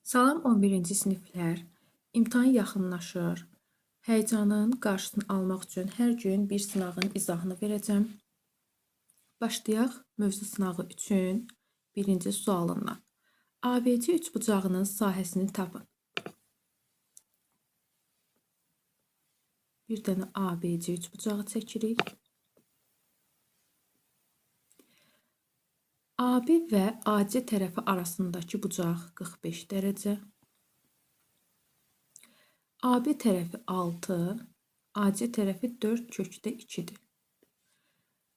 Salam 11-ci siniflər. İmtahan yaxınlaşır. Həyəcanın qarşısını almaq üçün hər gün bir sınağın izahını verəcəm. Başlayaq mövzu sınağı üçün birinci sualından. ABC üçbucağının sahəsini tapın. Bir dənə ABC üçbucağı çəkirik. AB və AC tərəfi arasındakı bucaq 45 dərəcə. AB tərəfi 6, AC tərəfi 4/2-dir.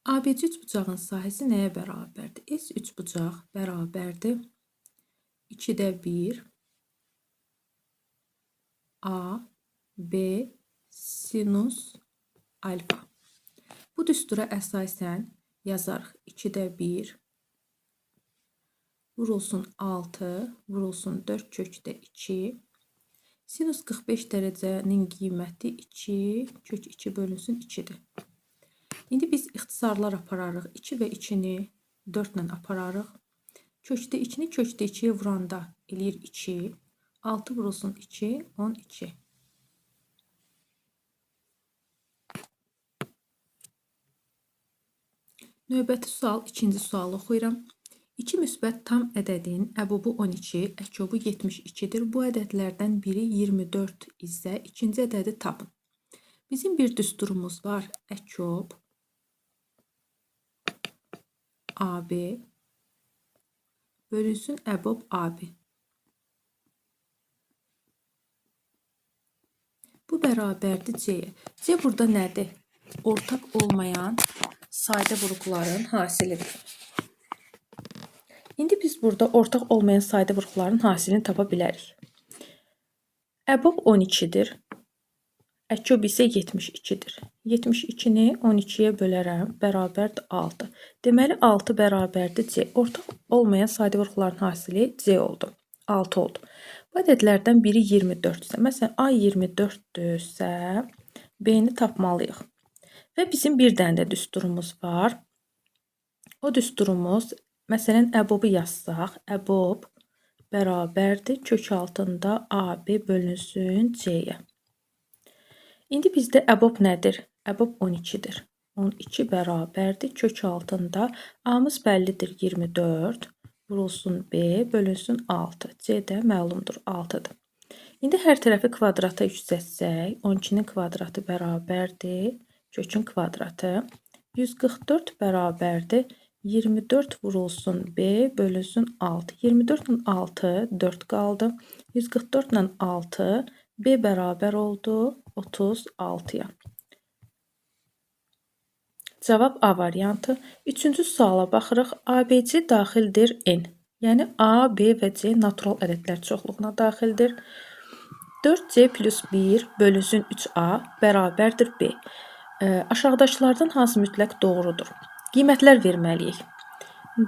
ABC üçbucağın sahəsi nəyə bərabərdir? S üçbucaq bərabərdir 2-də 1 A, B, sinus alfa. Bu düstura əsasən yazarıq 2-də 1 vurulsun 6 vurulsun 4/2. Sinus 45 dərəcənin qiyməti 2/2 bölünsün 2-dir. İndi biz ixtisarlar apararıq. 2 və 2-ni 4 ilə apararıq. Kökdə 2-ni kökdə 2-yə vuranda eləyir 2. 6 vurulsun 2, 12. Növbəti sual, ikinci sualı oxuyuram. 2 müsbət tam ədədin əbubu 12, əkobu 72-dir. Bu ədədlərdən biri 24 isə ikinci ədədi tapın. Bizim bir düsturumuz var. Əkob AB bölünsün əbob AB. Bu bərabərdir C-yə. C burada nədir? Ortaq olmayan sadə vuruqların hasilidir. İndi biz burada ortaq olmayan sadə vuruqların hasilini tapa bilərik. Əbob 12-dir. Əkob isə 72-dir. 72-ni 12-yə bölərəm, bərabərdir 6. Deməli, 6 bərabərdir C. Ortaq olmayan sadə vuruqların hasili C oldu. 6 oldu. Bu ədədlərdən biri 24-dürsə, məsələn, A 24-dürsə, B-ni tapmalıyıq. Və bizim bir dənə də düsturumuz var. O düsturumuz, məsələn, əbobu yazsaq, əbob bərabərdir kök altında AB bölünsün C-yə. İndi bizdə əbob nədir? Əbob 12-dir. 12 bərabərdir kök altında A-mız bəllidir 24 vurulsun B bölünsün 6. C də məlumdur 6-dır. İndi hər tərəfi kvadrata yüksətsək, 12-nin kvadratı bərabərdir kökün kvadratı. 144 bərabərdir 24 vurulsun B bölünsün 6. 24 ilə 6 4 qaldı. 144 ilə 6 B bərabər oldu 36-ya. Cavab A variantı. Üçüncü suala baxırıq. ABC daxildir N. Yəni A, B və C natural ədədlər çoxluğuna daxildir. 4C plus 1 bölünsün 3A bərabərdir B. Aşağıdakılardan hansı mütləq doğrudur? Qiymətlər verməliyik.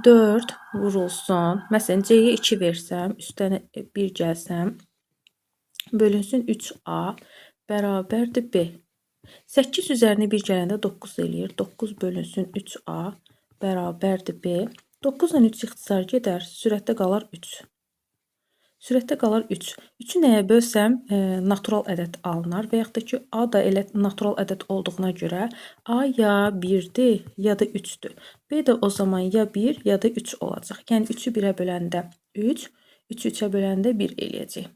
4 vurulsun. Məsələn, C-yə 2 versəm, üstənə 1 gəlsəm, bölünsün 3A bərabərdir B. 8 üzərinə 1 gələndə 9 eləyir. 9 bölünsün 3A bərabərdir B. 9 ilə 3 ixtisar gedər. Sürətdə qalar 3. Sürətdə qalar 3. 3-ü nəyə bölsəm natural ədəd alınar və yaxud da ki, A da elə natural ədəd olduğuna görə A ya 1-dir, ya da 3-dür. B də o zaman ya 1, ya da 3 olacaq. Yəni 3-ü 1-ə böləndə 3, 3-ü 3-ə böləndə 1 eləyəcək.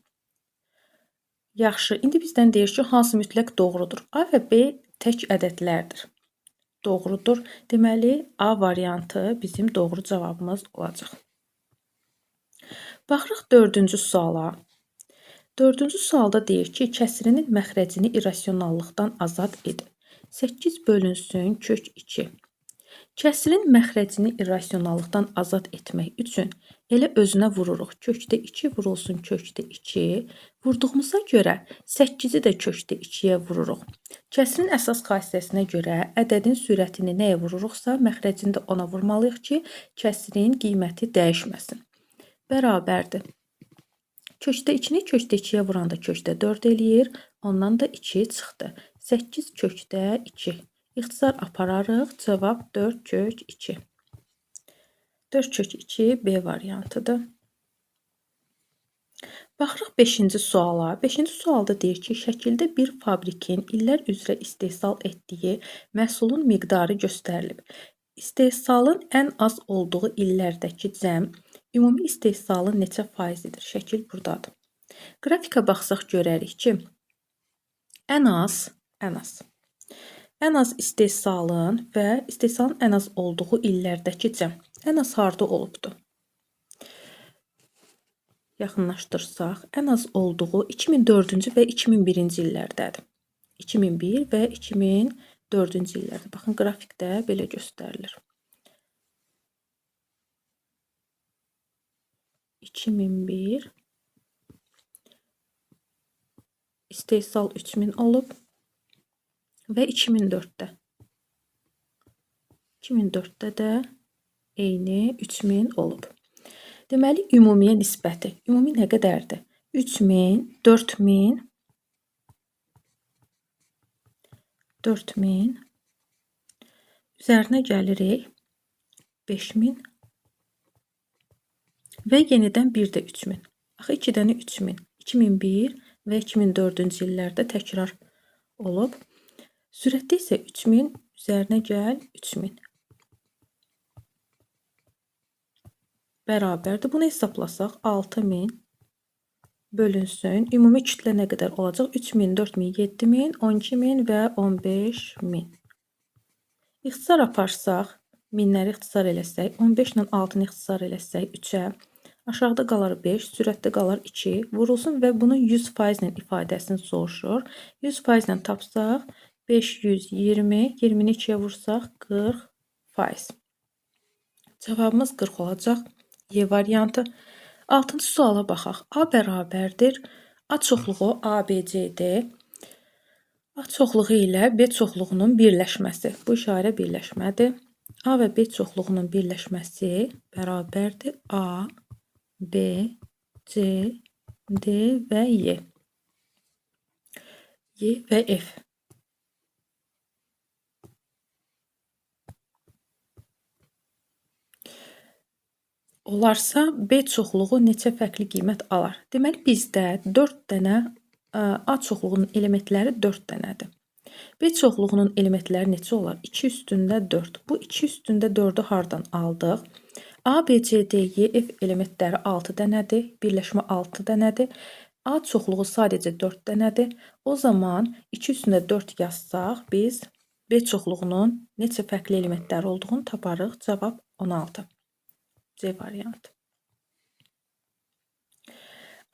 Yaxşı, indi bizdən deyir ki, hansı mütləq doğrudur? A və B tək ədədlərdir. Doğrudur. Deməli, A variantı bizim doğru cavabımız olacaq. Baxırıq 4-cü suala. 4-cü sualda deyir ki, kəsirinin məxrəcini irrasionallıqdan azad edin. 8 bölünsün kök 2. Kəsirin məxrəcini irrasionallıqdan azad etmək üçün elə özünə vururuq. Kökdə 2 vurulsun kökdə 2. Vurduğumuza görə 8-i də kökdə 2-yə vururuq. Kəsirin əsas xassəsinə görə ədədin sürətini nəyə vururuqsa, məxrəcini də ona vurmalıyıq ki, kəsirin qiyməti dəyişməsin. Bərabərdir. Kökdə 2-ni kökdə 2-yə vuranda kökdə 4 eləyir. Ondan da 2 çıxdı. 8 kökdə 2. İxtisar apararıq. Cavab 4 kök 2. 4 kök 2 B variantıdır. Baxırıq 5-ci suala. 5-ci sualda deyir ki, şəkildə bir fabrikin illər üzrə istehsal etdiyi məhsulun miqdarı göstərilib. İstehsalın ən az olduğu illərdəki cəm ümumi istehsalın neçə faizidir? Şəkil buradadır. Qrafika baxsaq görərik ki, ən az istehsalın və istehsalın ən az olduğu illərdəki cəm. Ən az harda olubdur? Yaxınlaşdırsaq, ən az olduğu 2004-cü və 2001-ci illərdədir. 2001 və 2004-cü illərdə. Baxın, qrafikdə belə göstərilir. 2001 istehsal 3000 olub və 2004-də. 2004-də də eyni 3000 olub. Deməli, ümumiyə nisbəti. Ümumi nə qədərdir? 3000, 4000, 4000 üzərinə gəlirik 5000 və yenidən bir də 3000. Axı 2 dənə 3000. 2001 və 2004-cü illərdə təkrar olub. Sürətdə isə 3000 üzərinə gəl 3000. Bərabərdir. Bunu hesablasaq 6000 bölünsün. Ümumi kütlə nə qədər olacaq? 3000, 4000, 7000, 12000 və 15000. İxtisar aparsaq, minləri ixtisar eləsək, 15 ilə 6-nı ixtisar eləsək 3-ə, aşağıda qalar 5, sürətdə qalar 2, vurulsun və bunun 100% ilə ifadəsini soruşur. 100% ilə tapsaq 520, 20-ni 2-yə vursaq 40%. Cavabımız 40 olacaq. Y variantı. 6-cı suala baxaq. A bərabərdir. A çoxluğu ABCD. A çoxluğu ilə B çoxluğunun birləşməsi. Bu işarə birləşmədir. A və B çoxluğunun birləşməsi bərabərdir A, B, C, D və Y. Y və F. Olarsa, B çoxluğu neçə fərqli qiymət alar? Deməli, bizdə 4 dənə A çoxluğunun elementləri 4 dənədir. B çoxluğunun elementləri neçə olar? 2 üstündə 4. Bu 2 üstündə 4-ü hardan aldıq? A, B, C, D, Y, F elementləri 6 dənədir. Birləşmə 6 dənədir. A çoxluğu sadəcə 4 dənədir. O zaman 2 üstündə 4 yazsaq, biz B çoxluğunun neçə fərqli elementləri olduğunu taparıq. Cavab 16. C variantı.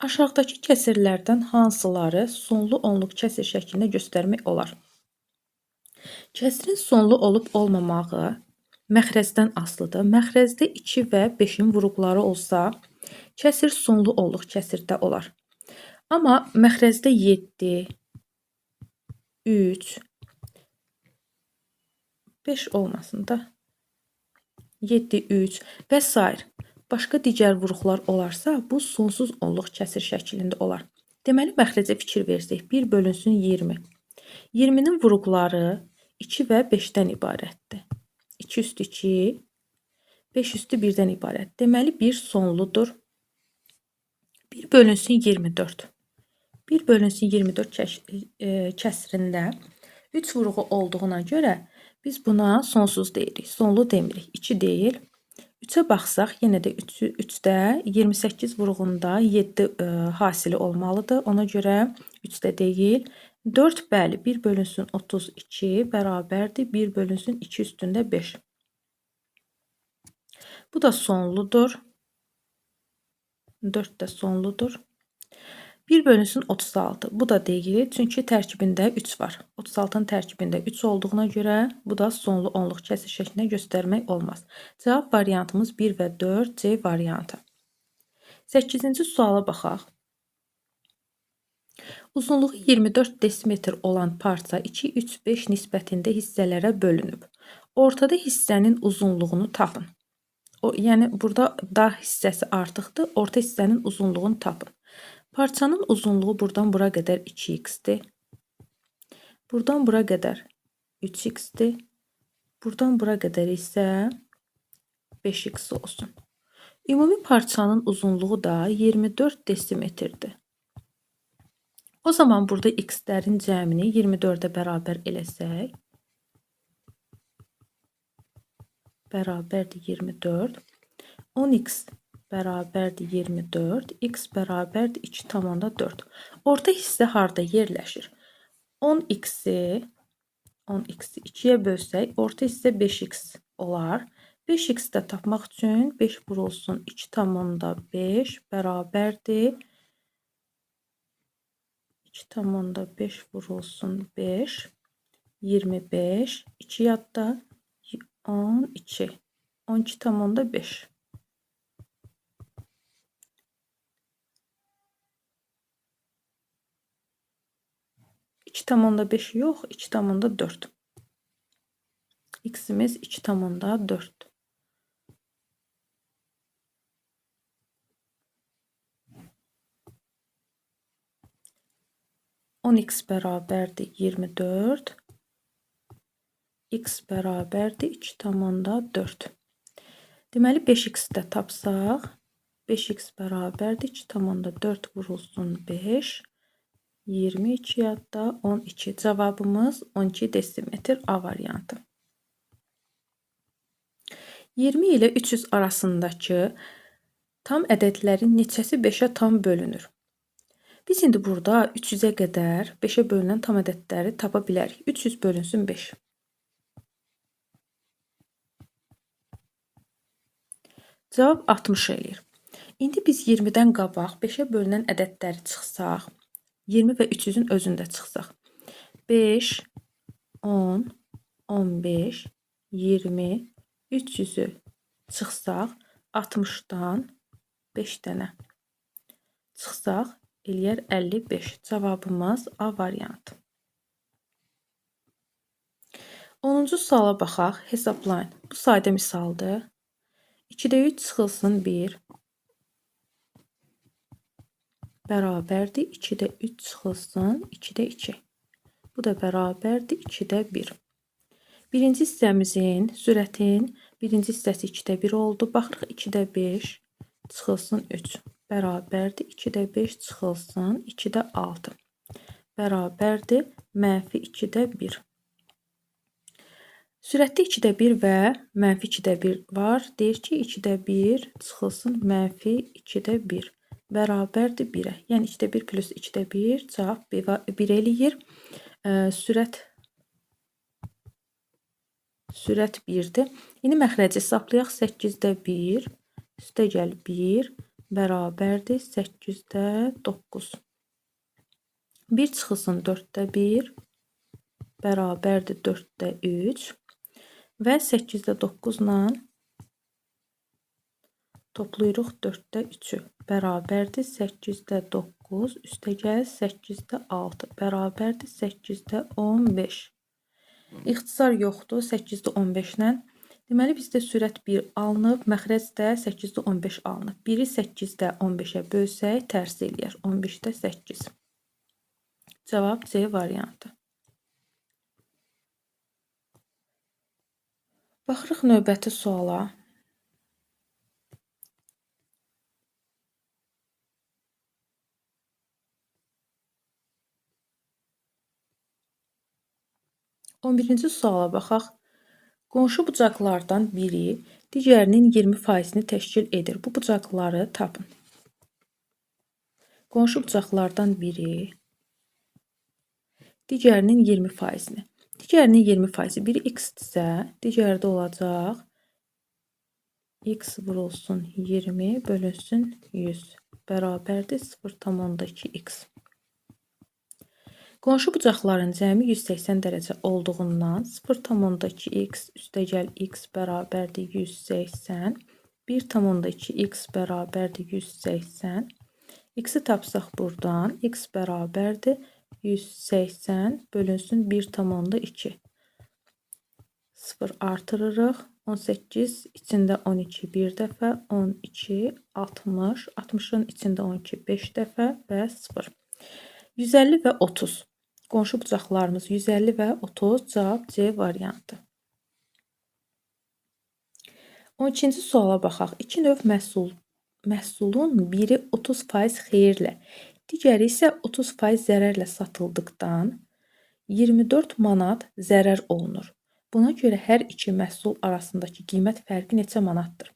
Aşağıdakı kəsirlərdən hansıları sonlu onluq kəsir şəklində göstərmək olar? Kəsirin sonlu olub olmamağı məxrəcdən asılıdır. Məxrəcdə 2 və 5-in vuruqları olsa, kəsir sonlu onluq kəsirdə olar. Amma məxrəcdə 7, 3, 5 olmasın da, 7, 3 və s. Başqa digər vuruqlar olarsa, bu sonsuz onluq kəsir şəklində olar. Deməli, məxrəcə fikir versək, 1 bölünsün 20. 20-nin vuruqları 2 və 5-dən ibarətdir. 2 üstü 2, 5 üstü 1-dən ibarət. Deməli, 1 sonludur. 1 bölünsün 24. 1 bölünsün 24 kəsirində 3 vuruğu olduğuna görə biz buna sonsuz deyirik. Sonlu demirik. 2 deyil. 3-ə baxsaq, yenə də 3-də 28 vuruğunda 7 hasili olmalıdır. Ona görə 3-də deyil. 4 bəli, 1 bölünsün 32 bərabərdir. 1 bölünsün 2 üstündə 5. Bu da sonludur. 4 də sonludur. 1 bölünsün 36. Bu da deyil, çünki tərkibində 3 var. 36-nın tərkibində 3 olduğuna görə bu da sonlu onluq kəsir şəklində göstərmək olmaz. Cavab variantımız 1 və 4, C variantı. 8-ci suala baxaq. Uzunluğu 24 desimetr olan parça 2, 3, 5 nisbətində hissələrə bölünüb. Ortada hissənin uzunluğunu tapın. Yəni, burada da hissəsi artıqdır. Orta hissənin uzunluğunu tapın. Parçanın uzunluğu buradan bura qədər 2x-dir. Buradan bura qədər 3x-dir. Buradan bura qədər isə 5x olsun. Ümumi parçanın uzunluğu da 24 desimetrdir. O zaman burada x-lərin cəmini 24-ə bərabər eləsək, bərabərdir 24. 10x bərabərdir 24. X bərabərdir 2,4. Orta hissə harda yerləşir? 10x'i 2-yə bölsək, orta hissə 5x olar. 5x də tapmaq üçün 5 vurulsun 2,5 bərabərdir 2,5 vurulsun 5, 25, 2 yadda 12, 12,5. 2,5 yox, 2,4. X-imiz 2,4. x bərabərdir 24. X bərabərdir 2,4. Deməli 5x də tapsaq, 5x bərabərdir 2,4 vurulsun 5, 22 yadda 12. Cavabımız 12 desimetr A variantı. 20 ilə 300 arasındakı tam ədədlərin neçəsi 5-ə tam bölünür? Biz indi burada 300-ə qədər 5-ə bölünən tam ədədləri tapa bilərik. 300 bölünsün 5. Cavab 60 eləyir. İndi biz 20-dən qabaq 5-ə bölünən ədədləri çıxsaq, 20 və 300-ün özündə çıxsaq. 5, 10, 15, 20, 300-ü çıxsaq, 60-dan 5 dənə çıxsaq, eləyər 55. Cavabımız A variantı. 10-cu suala baxaq, hesablayın. Bu sadə misaldır. 2-də 3 çıxılsın 1 bərabərdir. 2-də 3 çıxılsın 2-də 2. Bu da bərabərdir 2-də 1. Birinci hissəmizin sürətin birinci hissəsi 2-də 1 oldu. Baxırıq 2-də 5 çıxılsın 3 bərabərdir. 2-də 5 çıxılsın 2-də 6 bərabərdir mənfi 2-də 1. Sürətdə 2-də 1 və mənfi 2-də 1 var. Deyir ki, 2-də 1 çıxılsın mənfi 2-də 1 bərabərdir 1-ə. Yəni 2-də 1 plus 2-də 1 cavab 1 eləyir. Sürət 1-dir. İndi məxrəci hesablayaq. 8-də 1 üstəgəl 1 bərabərdir 8-də 9. 1 çıxılsın 4-də 1 bərabərdir 4-də 3 və 8-də 9-la toplayırıq 4-də 3-ü bərabərdir 8-də 9 üstəgəl 8-də 6 bərabərdir 8-də 15. İxtisar yoxdur 8-də 15-lə. Deməli bizdə sürət 1 alınıb, məxrəc də 8-də 15 alınıb. 1-i 8-də 15-ə bölsək tərs eləyər. 15-də 8. Cavab C variantı. Baxırıq növbəti suala. On birinci suala baxaq. Qonşu bucaqlardan biri digərinin 20%-ni təşkil edir. Bu bucaqları tapın. Qonşu bucaqlardan biri digərinin 20%-ni. Digərinin 20%-i biri x-dirsə, digəri də olacaq x vurulsun 20 bölünsün 100 bərabərdir 0,2x. Qonşu bucaqların cəmi 180 dərəcə olduğundan 0,2x üstəgəl x bərabərdir 180, 1,2x bərabərdir 180. X-i tapsaq buradan x bərabərdir 180 bölünsün 1,2. 0 artırırıq. 18 içində 12 bir dəfə, 12, 60, 60-ın içində 12 5 dəfə və 0. 150 və 30. Qonşu bucaqlarımız 150 və 30 cavab C variantı. 12-ci suala baxaq. İki növ məhsulun biri 30% xeyirlə, digəri isə 30% zərərlə satıldıqdan 24 manat zərər olunur. Buna görə hər iki məhsul arasındakı qiymət fərqi neçə manatdır?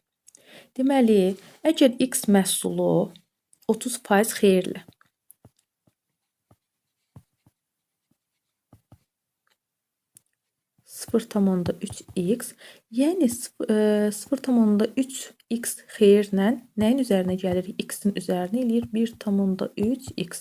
Deməli, əgər X məhsulu 30% xeyirlə 0,3x, yəni 0,3x xeyirlə nəyin üzərinə gəlir? X-in üzərinə eləyir 1,3x.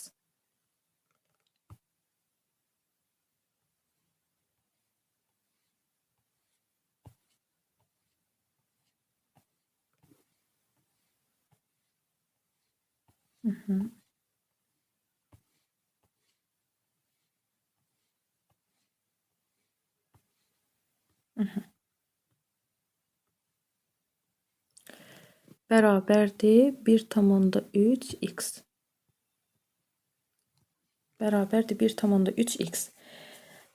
Bərabərdir 1,3x. Bərabərdir 1,3x.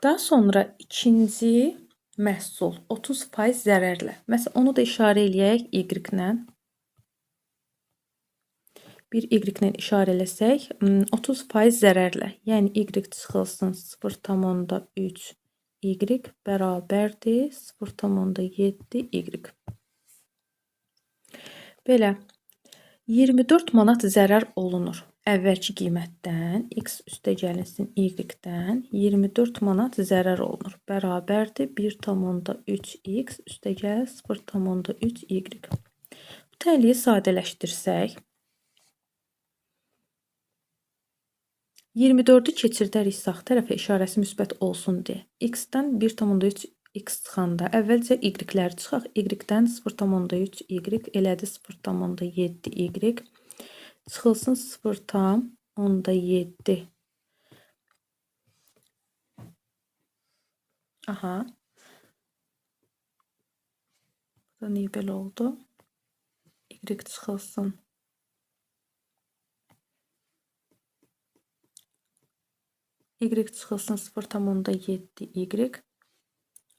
Daha sonra ikinci məhsul 30% zərərlə. Məsələn, onu da işarə eləyək y-lə. Bir y-lə işarə eləsək, 30% zərərlə. Yəni y çıxılsın 0,3y bərabərdir 0,7y. Belə 24 manat zərər olunur. Əvvəlki qiymətdən x üstə gəlinsin y-dən 24 manat zərər olunur. Bərabərdir 1,3x üstə gəl 0,3y. Bu tənliyi sadələşdirsək 24-ü keçirdərik sağ tərəfə, işarəsi müsbət olsun deyə. X-dən 1,3x çıxanda əvvəlcə y-ləri çıxaq. Y-dən 0,3y elədi 0,7y. Çıxılsın 0,7. Aha. Burada niyə belə oldu? Y çıxılsın. Y çıxılsın 0,7y.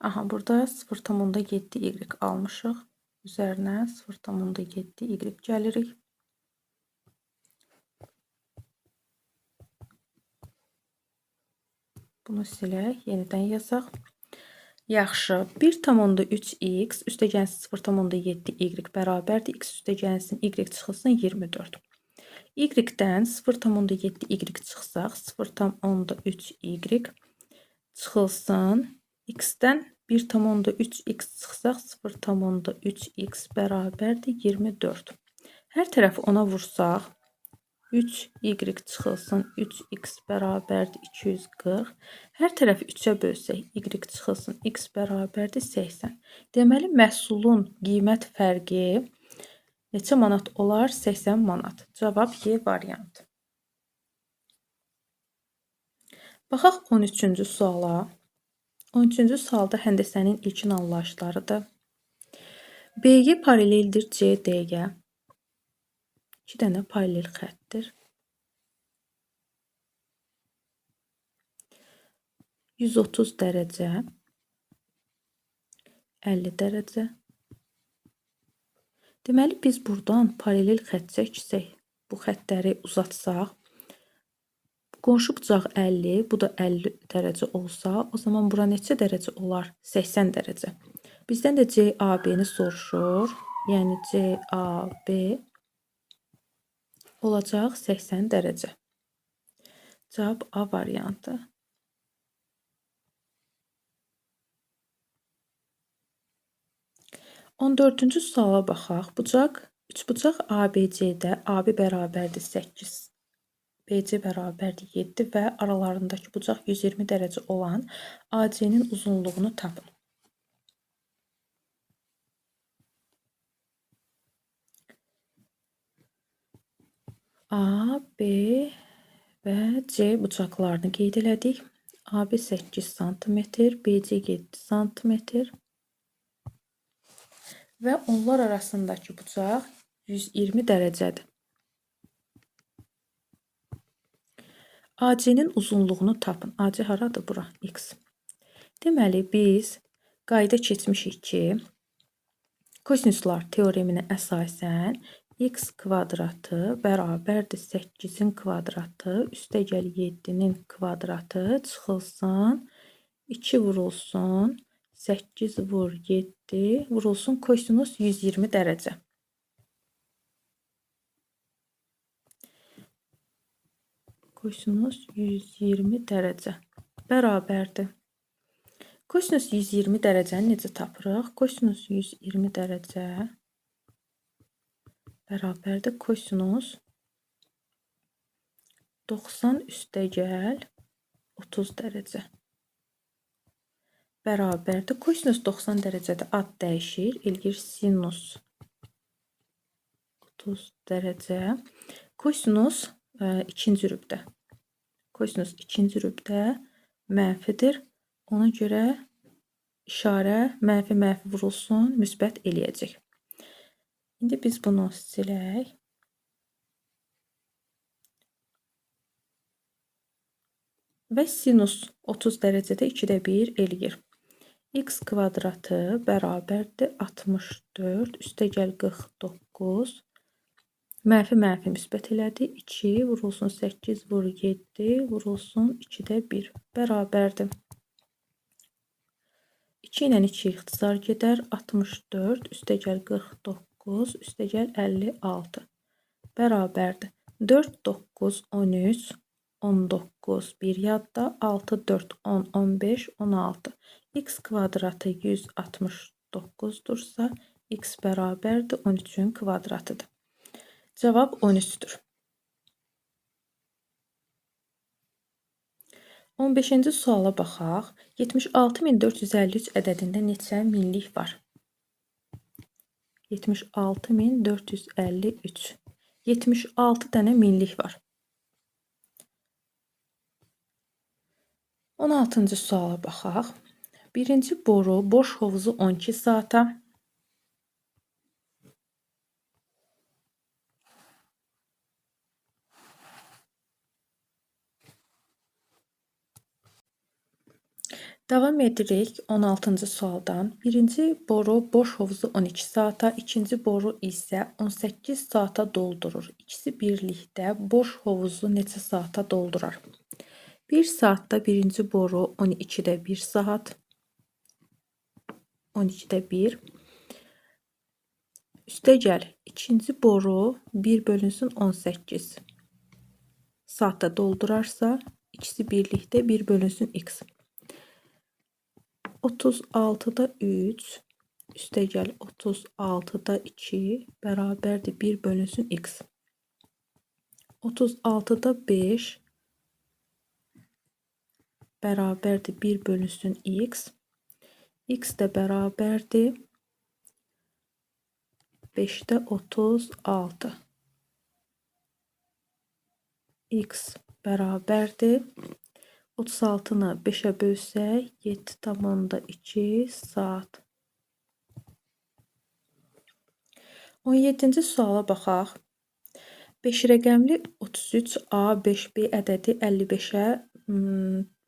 Aha, burada 0,7y almışıq. Üzərinə 0,7y gəlirik. Bunu silək, yenidən yazaq. Yaxşı, 1,3x üstə gəlsin 0,7y bərabərdir. X üstə gəlsin y çıxılsın 24. Y-dən 0,7y çıxsaq 0,3y çıxılsın. X-dən 1,3x çıxsaq 0,3x bərabərdir 24. Hər tərəfi ona vursaq 3y çıxılsın 3x bərabərdir 240. Hər tərəfi 3-ə bölsək y çıxılsın x bərabərdir 80. Deməli, məhsulun qiymət fərqi neçə manat olar? 80 manat. Cavab Y variantı. Baxaq 13-cü suala. 13-cü sualda həndəsənin ilkin anlayışlarıdır. BY paraleldir CD-yə. 2 dənə paralel xəttdir. 130 dərəcə, 50 dərəcə. Deməli, biz buradan paralel xətt çəksək, bu xəttləri uzatsaq, qonşu bucaq 50, bu da 50 dərəcə olsa, o zaman bura neçə dərəcə olar? 80 dərəcə. Bizdən də CAB-ni soruşur. Yəni CAB olacaq 80 dərəcə. Cavab A variantı. 14-cü suala baxaq. Üçbucaq ABC-də AB bərabərdir 8, BC bərabərdir 7 və aralarındakı bucaq 120 dərəcə olan AC-nin uzunluğunu tapın. A, B və C bucaqlarını qeyd elədik. AB 8 sm, BC 7 sm və onlar arasındakı bucaq 120 dərəcədir. AC-nin uzunluğunu tapın. AC haradır? Bura, X. Deməli, biz qayda keçmişik ki, Kosinuslar teoreminə əsasən x kvadratı bərabərdir 8-in kvadratı üstəgəl 7-nin kvadratı çıxılsın 2 vurulsun 8 vur 7 vurulsun kosinus 120 dərəcə. Kosinus 120 dərəcə bərabərdir. Kosinus 120 dərəcəni necə tapırıq? Kosinus 120 dərəcə bərabərdir kosinus 90 üstəgəl 30 dərəcə bərabərdir. Kosinus 90 dərəcədə ad dəyişir. Elgir sinus 30 dərəcə. Kosinus ikinci rübdə. Kosinus ikinci rübdə mənfidir. Ona görə işarə mənfi vurulsun, müsbət eləyəcək. İndi biz bunu silək. Və sinus 30 dərəcədə 2-də 1 eləyir. X kvadratı bərabərdir 64 üstəgəl 49. Mənfi müsbət elədi. 2 vurulsun 8 vur 7 vurulsun 2-də 1 bərabərdir. 2 ilə 2 ixtisar gedər. 64 üstəgəl 49 üstəgəl 56 bərabərdir. 4, 9, 13, 19, 1 yadda, 6, 4, 10, 15, 16. X kvadratı 169-dursa, x bərabərdir 13-ün kvadratıdır. Cavab 13-dür. 15-ci suala baxaq. 76453 ədədində neçə minlik var? 76453. 76 dənə minlik var. 16-cı suala baxaq. Birinci boru boş hovuzu 12 saata. Davam edirik 16-cı sualdan. Birinci boru boş hovuzu 12 saata, ikinci boru isə 18 saata doldurur. İkisi birlikdə boş hovuzu neçə saata doldurar? 1 saatda birinci boru 12-də 1 saat. 12-də 1. Üstəgəl ikinci boru 1 bölünsün 18 saatda doldurarsa, ikisi birlikdə 1 bölünsün x. 36-da 3 üstəgəl 36-da 2 bərabərdir 1 bölünsün x. 36-da 5 bərabərdir 1 bölünsün x. X də bərabərdir 5-də 36. X bərabərdir 36-nı 5-ə bölsək 7,2 saat. 17-ci suala baxaq. 5 rəqəmli 33A, 5B ədədi 55-ə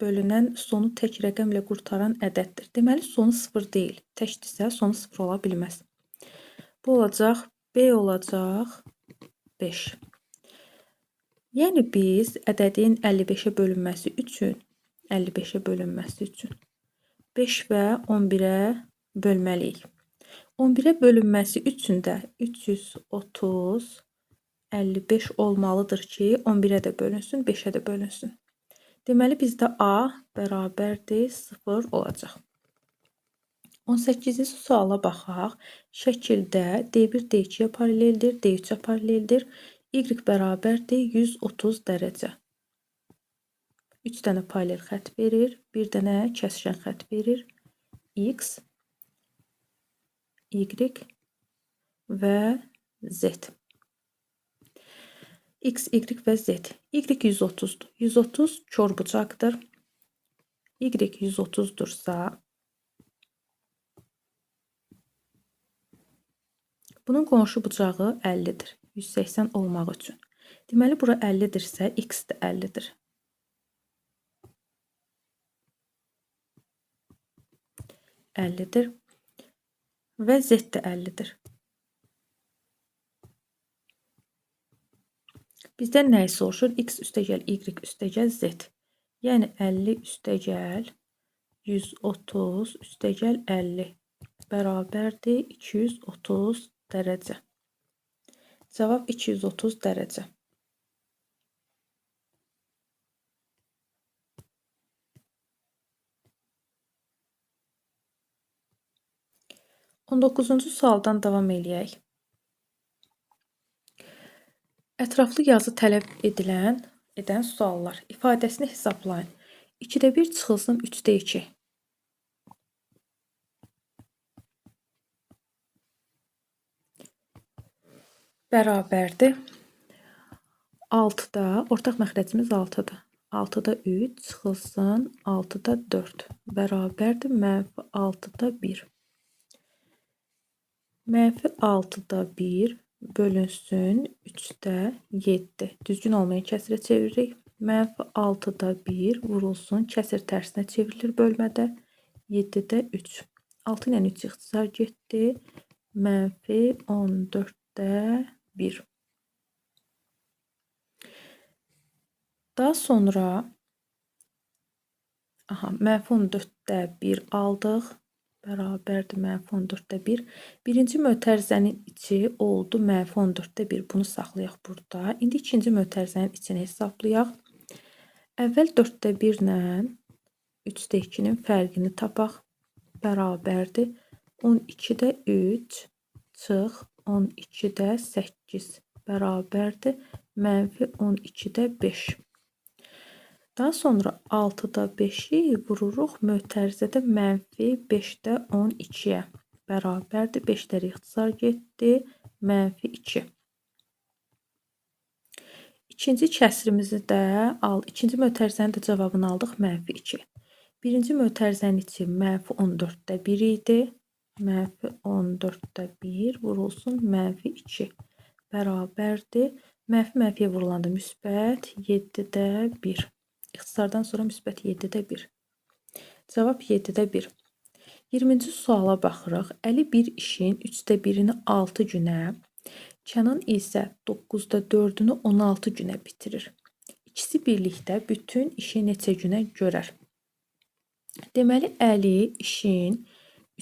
bölünən sonu tək rəqəmlə qurtaran ədəddir. Deməli, sonu 0 deyil. Təkdirsə, sonu 0 ola bilməz. Bu olacaq, B olacaq 5. Yəni biz ədədin 55-ə bölünməsi üçün 5 və 11-ə bölməliyik. 11-ə bölünməsi üçün də 330 55 olmalıdır ki, 11-ə də bölünsün, 5-ə də bölünsün. Deməli, bizdə A bərabərdir 0 olacaq. 18-ci suala baxaq. Şəkildə D1 D2-yə paraleldir, D3-ə paraleldir. Y bərabərdir 130 dərəcə. 3 dənə paralel xətt verir, 1 dənə kəskin xətt verir. X, Y və Z. X, Y və Z. Y 130-dur. 130 körbucaqdır. Y 130-dursa, bunun qonşu bucağı 50-dir. 180 olmaq üçün. Deməli, bura 50-dirsə, X də 50-dir. 50-dir. və z də 50-dir. Bizdən nəyi soruşur? X üstəgəl y üstəgəl z. Yəni 50 üstəgəl 130 üstəgəl 50 bərabərdir 230 dərəcə. Cavab 230 dərəcə. 19-cu sualdan davam eləyək. Ətraflı yazı tələb edən suallar. İfadəsini hesablayın. 2-də 1 çıxılsın 3-də 2. Bərabərdir. 6-da, ortaq məxrəcimiz 6-dır. 6-da 3 çıxılsın 6-da 4. Bərabərdir -6-da 1. -6-da 1 bölünsün 3-də 7. Düzgün olmayan kəsrə çeviririk. -6-da 1 vurulsun kəsr tərsinə çevrilir bölmədə. 7-də 3. 6 ilə 3 ixtisar getdi. -14-də 1. Daha sonra -14-də 1 aldıq. Bərabərdir -14-də 1. Birinci mötərizənin içi oldu -14-də 1. Bunu saxlayaq burada. İndi ikinci mötərizənin içini hesablayaq. Əvvəl 4-də 1 ilə 3-də 2-nin fərqini tapaq. Bərabərdir. 12-də 3 çıx 12-də 8 bərabərdir. -12-də 5. Daha sonra 6-da 5-i vururuq mötərizədə -5-də 12-yə. Bərabərdir. 5-ləri ixtisar getdi. -2. İkinci kəsrimizi də ikinci mötərizənin də cavabını aldıq. -2. Birinci mötərizənin içi -14-də 1 idi. -14-də 1 vurulsun -2. Bərabərdir. -mənfiyə vurulanda müsbət 7-də 1. İxtisardan sonra müsbət 7-də 1. Cavab 7-də 1. 20-ci suala baxırıq. Əli bir işin 3-də 1-ini 6 günə, Kənan isə 9-da 4-ünü 16 günə bitirir. İkisi birlikdə bütün işi neçə günə görər? Deməli, Əli işin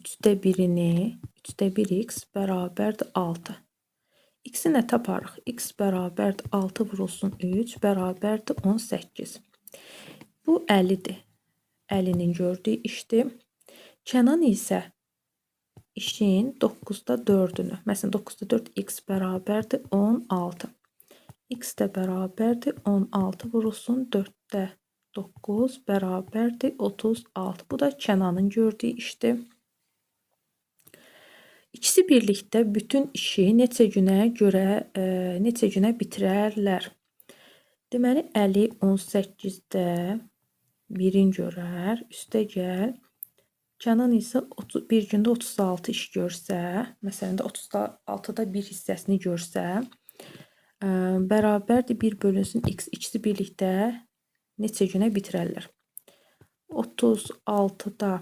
3-də 1-ini 3-də 1x bərabərdir 6. X-i nə taparıq? X bərabərdir 6 vurulsun 3 bərabərdir 18. Bu 50-dir. 50-nin gördüyü işdir. Kənan isə işin 9-da 4-ünü, məsələn 9-da 4 x bərabərdir 16. X də bərabərdir 16 vurulsun 4-də 9 bərabərdir 36. Bu da Kənanın gördüyü işdir. İkisi birlikdə bütün işi neçə günə bitirərlər? Deməli, Əli 18-də 1-in görər, üstəgəl Kənan isə bir gündə 36 iş görsə, məsələn də 36-da 1 hissəsini görsə, bərabərdir 1 bölünsün x. İkisi birlikdə neçə günə bitirərlər? 36-da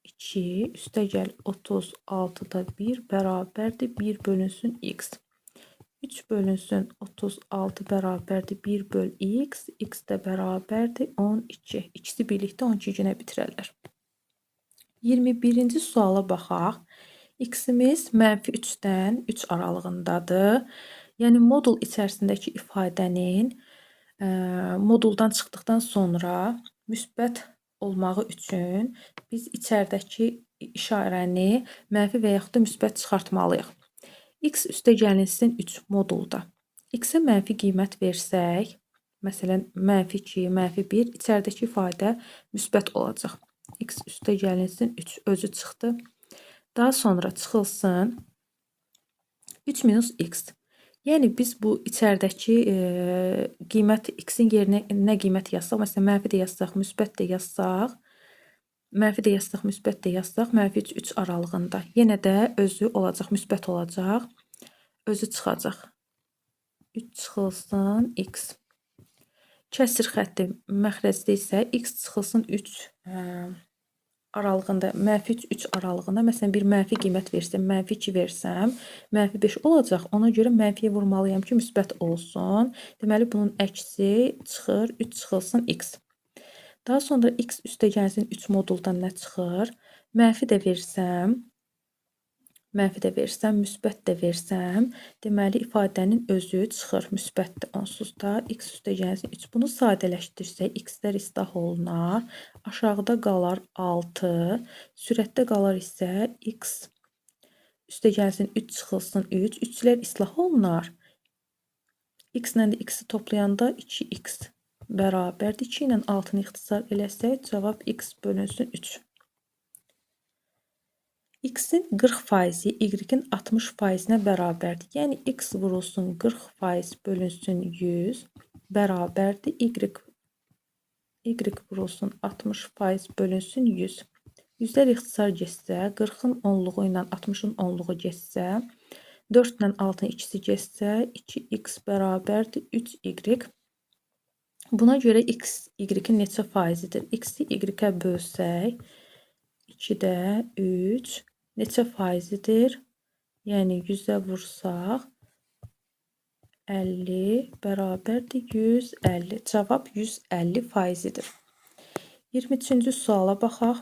2 üstəgəl 36-da 1 bərabərdir 1 bölünsün x. 3 bölünsün 36 bərabərdir 1 böl x. X də bərabərdir 12. İkisi birlikdə 12 günə bitirərlər. 21-ci suala baxaq. X-imiz -3-dən 3 aralığındadır. Yəni, modul içərisindəki ifadənin moduldan çıxdıqdan sonra müsbət olmağı üçün biz içəridəki işarəni mənfi və yaxud da müsbət çıxartmalıyıq. X üstəgəlinsin 3 modulda. X-ə mənfi qiymət versək, məsələn, -2, -1, içəridəki ifadə müsbət olacaq. X üstəgəlinsin 3 özü çıxdı. Daha sonra çıxılsın 3 minus x. Yəni, biz bu içəridəki qiymət x-in yerinə nə qiymət yazsaq, məsələn, mənfi də yazsaq, müsbət də yazsaq, mənfi də yazsaq, müsbət də yazsaq, -3, 3 aralığında. Yenə də özü olacaq, müsbət olacaq. Özü çıxacaq. 3 çıxılsın x. Kəsr xətti məxrəcdə isə x çıxılsın 3 aralığında, -3, 3 aralığında, məsələn, bir mənfi qiymət versəm, -2 versəm, -5 olacaq. Ona görə mənfiyə vurmalıyam ki, müsbət olsun. Deməli, bunun əksi çıxır, 3 çıxılsın x. Daha sonra x üstəgəlsin 3 moduldan nə çıxır? Mənfi də versəm, müsbət də versəm, deməli ifadənin özü çıxır, müsbətdir onsuz da. X üstəgəlsin 3. Bunu sadələşdirsək, x-lər islah olunar. Aşağıda qalar 6, sürətdə qalar isə x üstəgəlsin 3 çıxılsın 3. 3-lər islah olunar. X ilə də x-i toplayanda 2x bərabərdir. 2 ilə 6-nı ixtisar eləsək, cavab x bölünsün 3. X-in 40%-i Y-in 60%-nə bərabərdir. Yəni, x vurulsun 40% bölünsün 100 bərabərdir. Y vurulsun 60% bölünsün 100. 100-lər ixtisar getsə, 40-ın 10-luğu ilə 60-ın 10-luğu getsə, 4 ilə 6-ın ikisi getsə, 2x bərabərdir 3y. Buna görə x y-in neçə faizidir? X-i y-ə bölsək, 2-də 3 neçə faizidir? Yəni 100-ə vursaq 50 bərabərdir 150. Cavab 150 faizidir. 23-cü suala baxaq.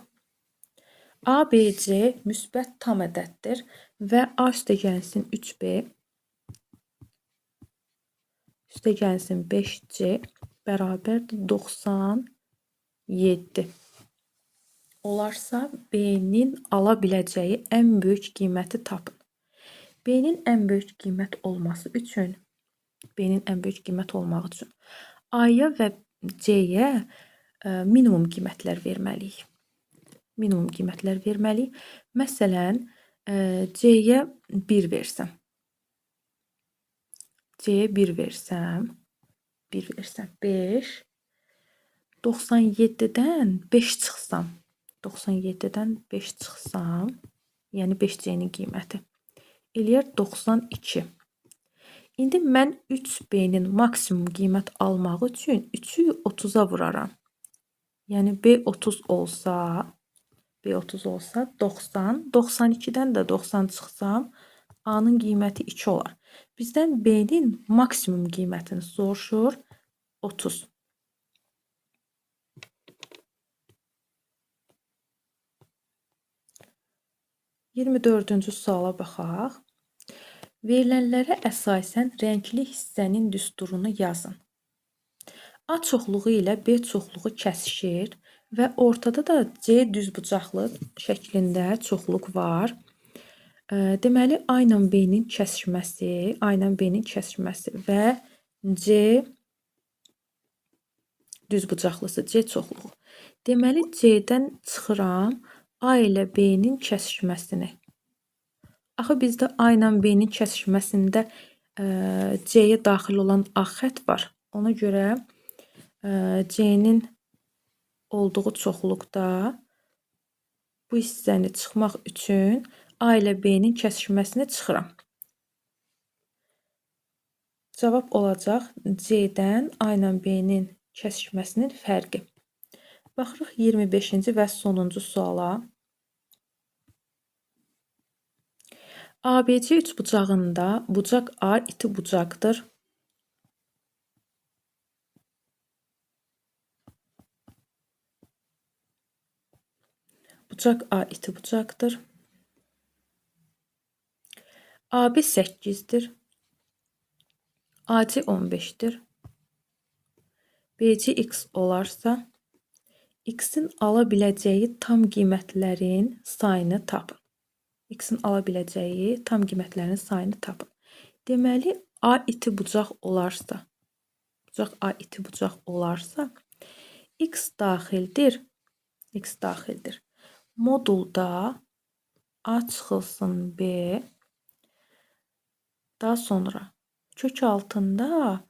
ABC müsbət tam ədəddir və A üstəgəlsin 3B üstəgəlsin 5C bərabərdir 97. Olarsa, B-nin ala biləcəyi ən böyük qiyməti tapın. B-nin ən böyük qiymət olması üçün, A-ya və C-yə minimum qiymətlər verməliyik. Məsələn, C-yə 1 versəm. 5, 97-dən 5 çıxsam, yəni 5C-nin qiyməti eləyər 92. İndi mən 3B-nin maksimum qiymət almaq üçün 3-ü 30-a vuraram. Yəni B 30 olsa 90, 92-dən də 90 çıxsam, A-nın qiyməti 2 olar. Bizdən B-nin maksimum qiymətini soruşur, 30. Iyirmi dördüncü suala baxaq. Verilənlərə əsasən rəngli hissənin düsturunu yazın. A çoxluğu ilə B çoxluğu kəsişir və ortada da C düzbucaqlı şəklində çoxluq var. Deməli, A ilə B-nin kəsişməsi və C düzbucaqlısı, C çoxluğu. Deməli, C-dən çıxıram A ilə B-nin kəsişməsini. Axı bizdə A ilə B-nin kəsişməsində C-yə daxil olan ağ xətt var. Ona görə C-nin olduğu çoxluqda bu hissəni çıxmaq üçün A ilə B-nin kəsişməsini çıxıram. Cavab olacaq C-dən A ilə B-nin kəsişməsinin fərqi. Baxırıq 25-ci və sonuncu suala. ABC üçbucağında bucaq A iti bucaqdır. Bucaq A iti bucaqdır. AB 8-dir. AC 15-dir. BC x olarsa, x-in ala biləcəyi tam qiymətlərin sayını tapın. Deməli, A iti bucaq olarsa, x daxildir. Modulda A çıxılsın B, daha sonra kök altında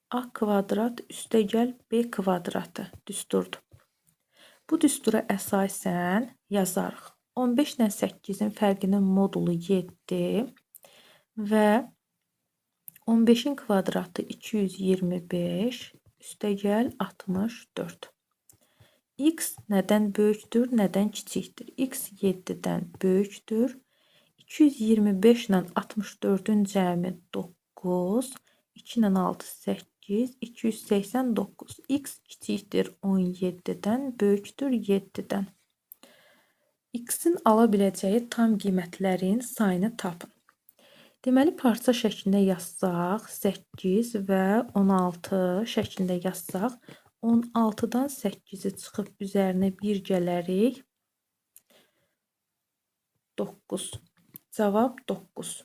A kvadrat üstəgəl B kvadratı düsturdur. Bu düstura əsasən yazarıq. 15 ilə 8-in fərqinin modulu 7 və 15-in kvadratı 225 üstəgəl 64. X nədən böyükdür, nədən kiçikdir? X 7-dən böyükdür. 225 ilə 64-ün cəmi 9, 2 ilə 6 8, 289. X kiçikdir 17-dən, böyükdür 7-dən. X-in ala biləcəyi tam qiymətlərin sayını tapın. Deməli, parça şəklində yazsaq, 8 və 16 şəklində yazsaq, 16-dan 8-i çıxıb üzərinə 1 gələrik, 9. Cavab 9.